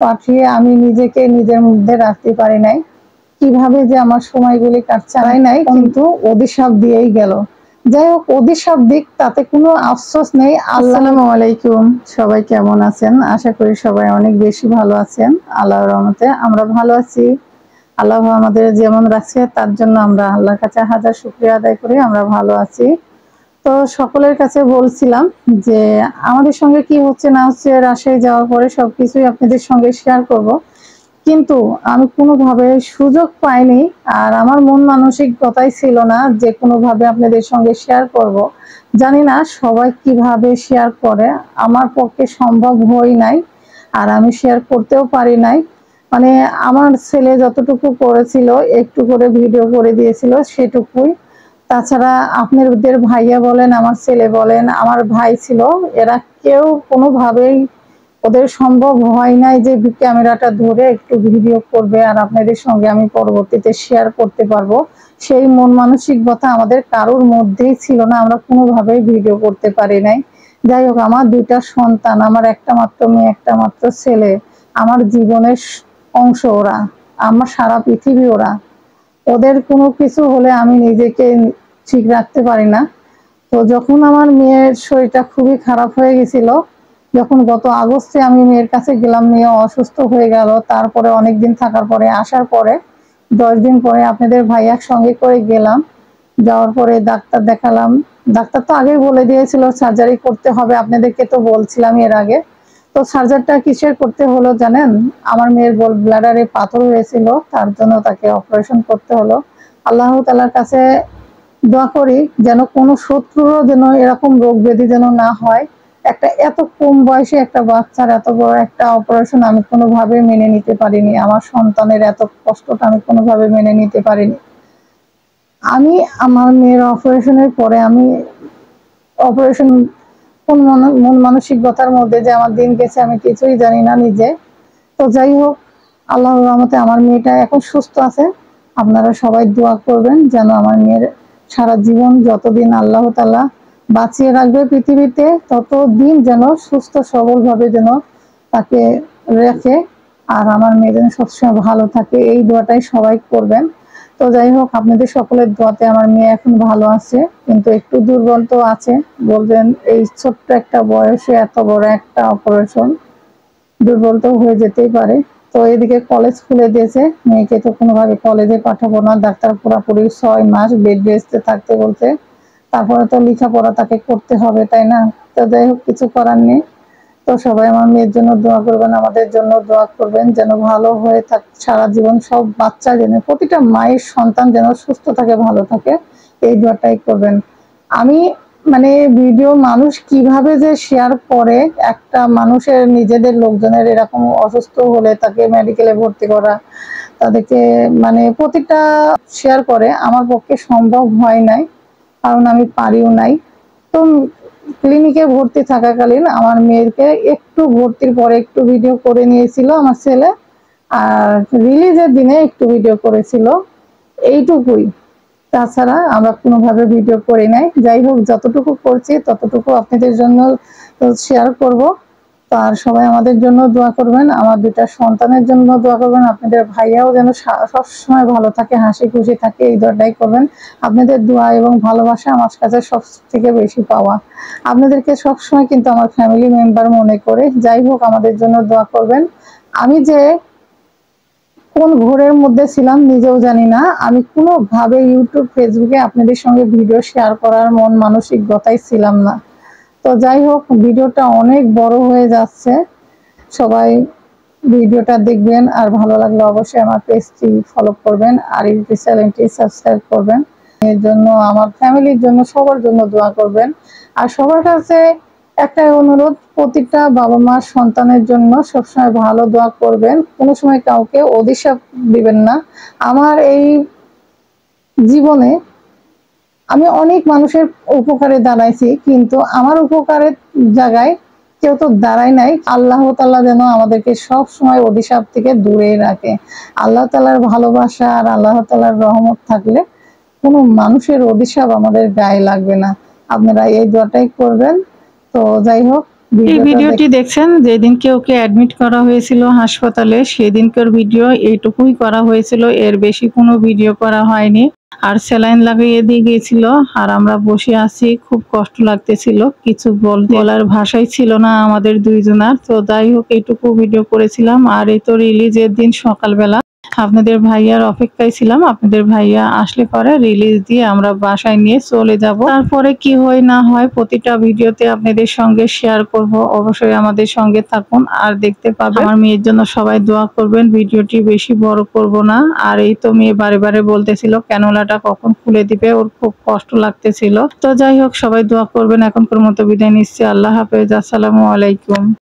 পাঠিয়ে আমি নিজেকে নিজের মধ্যে রাখতে পারি নাই। কিভাবে যে আমার সময়গুলি কাটছে নাই, কিন্তু অভিশাপ দিয়েই গেল। যাই হোক, অভিশাপ দিক, তাতে কোনো আফসোস নেই। আসসালামু আলাইকুম, সবাই কেমন আছেন? আশা করি সবাই অনেক বেশি ভালো আছেন। আল্লাহর রহমতে আমরা ভালো আছি। আল্লাহ আমাদের যেমন রাখছে তার জন্য আমরা আল্লাহর কাছে হাজার শুকরিয়া আদায় করি, আমরা ভালো আছি। তো সকলের কাছে বলছিলাম যে আমাদের সঙ্গে কি হচ্ছে না হচ্ছে, রাজশাহী যাওয়ার পরে সবকিছুই আপনাদের সঙ্গে শেয়ার করব, কিন্তু আমি কোনোভাবে সুযোগ পাইনি। আর আমার মন মানসিকতাই ছিল না যে কোনোভাবে আপনাদের সঙ্গে শেয়ার করব। জানি না সবাই কিভাবে শেয়ার করে, আমার পক্ষে সম্ভব হয় নাই, আর আমি শেয়ার করতেও পারি নাই। মানে আমার ছেলে যতটুকু করেছিল, একটু করে ভিডিও করে দিয়েছিল সেটুকুই। তাছাড়া আপনাদের ভাইয়া বলেন, আমার ছেলে বলেন, আমার ভাই ছিল, এরা কেউ কোনোভাবেই, ওদের সম্ভব হয় নাই যে ক্যামেরাটা ধরে একটু ভিডিও করবে আর আপনাদের সঙ্গে আমি পরবর্তীতে শেয়ার করতে পারবো। সেই মন মানসিকতা আমাদের কারোর মধ্যেই ছিল না, আমরা কোনোভাবেই ভিডিও করতে পারি নাই। যাই হোক, আমার দুইটা সন্তান, আমার একটা মাত্র মেয়ে, একটা মাত্র ছেলে, আমার জীবনের অংশ ওরা, আমার সারা পৃথিবী ওরা। ওদের কোনো কিছু হলে আমি নিজেকে ঠিক রাখতে পারি না। তো যখন আমার মেয়ের শরীরটা খুবই খারাপ হয়ে গেছিল, যখন গত আগস্টে আমি মেয়ের কাছে গেলাম, মেয়ে অসুস্থ হয়ে গেল, তারপরে অনেকদিন থাকার পরে আসার পরে 10 দিন পরে আপনাদের ভাইয়ার সঙ্গে করে গেলাম। যাওয়ার পরে ডাক্তার দেখালাম। ডাক্তার তো আগেই বলে দিয়েছিল সার্জারি করতে হবে, আপনাদেরকে তো বলছিলাম এর আগে। তো সার্জারিটা কিসের করতে হলো জানেন? আমার মেয়ের গল ব্লাডারে পাথর হয়েছিল, তার জন্য তাকে অপারেশন করতে হলো। আল্লাহ তাআলার কাছে দোয়া করি যেন কোনো শত্রুরও যেন এরকম রোগ ব্যাধি যেন না হয়। একটা এত কম বয়সে একটা বাচ্চার এত বড় একটা অপারেশন আমি কোনোভাবে মেনে নিতে পারিনি। আমার সন্তানের এত কষ্টটা আমি কোনোভাবে মেনে নিতে পারিনি। আমি আমার মেয়ের অপারেশনের পরে আমি অপারেশন কোন মন মানসিকতার মধ্যে যে আমার দিন গেছে আমি কিছুই জানি না নিজে। তো যাই হোক, আল্লাহর রহমতে আমার মেয়েটা এখন সুস্থ আছে। আপনারা সবাই দোয়া করবেন যেন আমার মেয়ের সারা জীবন, যতদিন আল্লাহ তাআলা বাঁচিয়ে রাখবে পৃথিবীতে, ততদিন যেন সুস্থ সবল ভাবে যেন তাকে রেখে, আর আমার মেয়ে যেন সবসময় ভালো থাকে, এই দোয়াটাই সবাই করবেন। তো যাই হোক, আপনাদের সকলের দোয়াতে আমার মেয়ে এখন ভালো আছে, কিন্তু একটু দুর্বল তো আছে। বলবেন এই ছোট্ট একটা বয়সে এত বড় একটা অপারেশন, দুর্বল তো হয়ে যেতেই পারে। তো এদিকে কলেজ খুলে দিয়েছে, মেয়েকে তো কোনোভাবে কলেজে পাঠাবো না, ডাক্তার পুরোপুরি 6 মাস বেড রেস্টে থাকতে বলতে। তারপরে তো লেখাপড়া তাকে করতে হবে, তাই না? তো যাই হোক, কিছু করার নেই। তো সবাই আমার মেয়ের জন্য দোয়া করবেন, আমাদের জন্য দোয়া করবেন যেন ভালো হয়ে থাক সারা জীবন। সব বাচ্চা যেন, প্রতিটা মায়ের সন্তান যেন সুস্থ থাকে, ভালো থাকে, এই দোয়াটাই করবেন। আমি মানে ভিডিও মানুষ কিভাবে যে শেয়ার করে, একটা মানুষের নিজেদের লোকজনের এরকম অসুস্থ হলে তাকে মেডিকেলে ভর্তি করা, তাদেরকে মানে প্রতিটা শেয়ার করে, আমার পক্ষে সম্ভব হয় নাই, কারণ আমি পারিও নাই। তো ক্লিনিকে ভর্তি থাকাকালীন আমার মেয়েকে একটু ভর্তির পরে একটু ভিডিও করে নিয়েছিল আমার ছেলে, আর রিলিজের দিনে একটু ভিডিও করেছিল, এইটুকুই। তাছাড়া আমরা কোনোভাবে ভিডিও করি নাই। যাই হোক, যতটুকু করছি ততটুকু আপনাদের জন্য শেয়ার করব। আর সবাই আমাদের জন্য দোয়া করবেন, আমার দুটা সন্তানের জন্য দোয়া করবেন, আপনাদের ভাইয়াও যেন সবসময় ভালো থাকে, হাসি খুশি থাকে, এই দোয়াটাই করবেন। আপনাদের দোয়া এবং ভালোবাসা আমার কাছে সব থেকে বেশি পাওয়া। আপনাদেরকে সবসময় কিন্তু আমার ফ্যামিলি মেম্বার মনে করে। যাই হোক, আমাদের জন্য দোয়া করবেন। আমি যে কোন ঘোরের মধ্যে ছিলাম নিজেও জানি না, আমি কোনোভাবে ইউটিউব ফেসবুকে আপনাদের সঙ্গে ভিডিও শেয়ার করার মন মানসিকতাই ছিলাম না। তো যাই হোক, ভিডিওটা অনেক বড় হয়ে যাচ্ছে, সবাই ভিডিওটা দেখবেন, আর ভালো লাগলে অবশ্যই আমার পেজটি ফলো করবেন আর ইউটিউব চ্যানেলটি সাবস্ক্রাইব করবেন। এর জন্য, আমার ফ্যামিলির জন্য, সবার জন্য দোয়া করবেন। আর সবার কাছে একটাই অনুরোধ, প্রতিটা বাবা মার সন্তানের জন্য সবসময় ভালো দোয়া করবেন, কোনো সময় কাউকে অভিশাপ দিবেন না। আমার এই জীবনে আমি অনেক মানুষের উপকারে দাঁড়াইছি, কিন্তু আমার উপকারের জায়গায় কেউ তো দাঁড়ায় নাই। আল্লাহ তাআলা যেন আমাদেরকে সব সময় অভিশাপ থেকে দূরে রাখে। আল্লাহ তাআলার ভালোবাসা আর আল্লাহ তাআলার রহমত থাকলে কোনো মানুষের অভিশাপ আমাদের গায়ে লাগবে না। আপনারা এই দোয়াটাই করবেন। তো যাই হোক, এই ভিডিওটি দেখছেন যেদিনকে ওকে অ্যাডমিট করা হয়েছিল হাসপাতালে, সেদিনকার ভিডিও এইটুকুই করা হয়েছিল, এর বেশি কোনো ভিডিও করা হয়নি। আর স্যালাইন লাগিয়ে দিয়ে গিয়েছিল আর আমরা বসে আছি, খুব কষ্ট লাগতেছিল, কিছু বলার ভাষাই ছিল না আমাদের দুইজনার। তো যাই হোক এইটুকু ভিডিও করেছিলাম। আর এই তো রিলিজের দিন সকালবেলা আপনাদের ভাইয়ার অপেক্ষায় ছিলাম, আপনাদের ভাইয়া আসলে পরে রিলিজ দিয়ে আমরা বাসায় নিয়ে চলে যাব। তারপরে কি হয় না হয় প্রতিটা ভিডিওতে আপনাদের সঙ্গে শেয়ার করব, অবশ্যই আমাদের সঙ্গে থাকুন আর দেখতে পাবেন। আমার মেয়ের জন্য সবাই দোয়া করবেন, ভিডিওটি বেশি বড় করব না। আর এই তো মেয়ে বারে বারে বলতেছিল ক্যানোলাটা কখন খুলে দিবে, ওর খুব কষ্ট লাগতেছিল। তো যাই হোক সবাই দোয়া করবেন, এখনকার মতো বিদায় নিচ্ছি, আল্লাহ হাফেজ, আসসালামু আলাইকুম।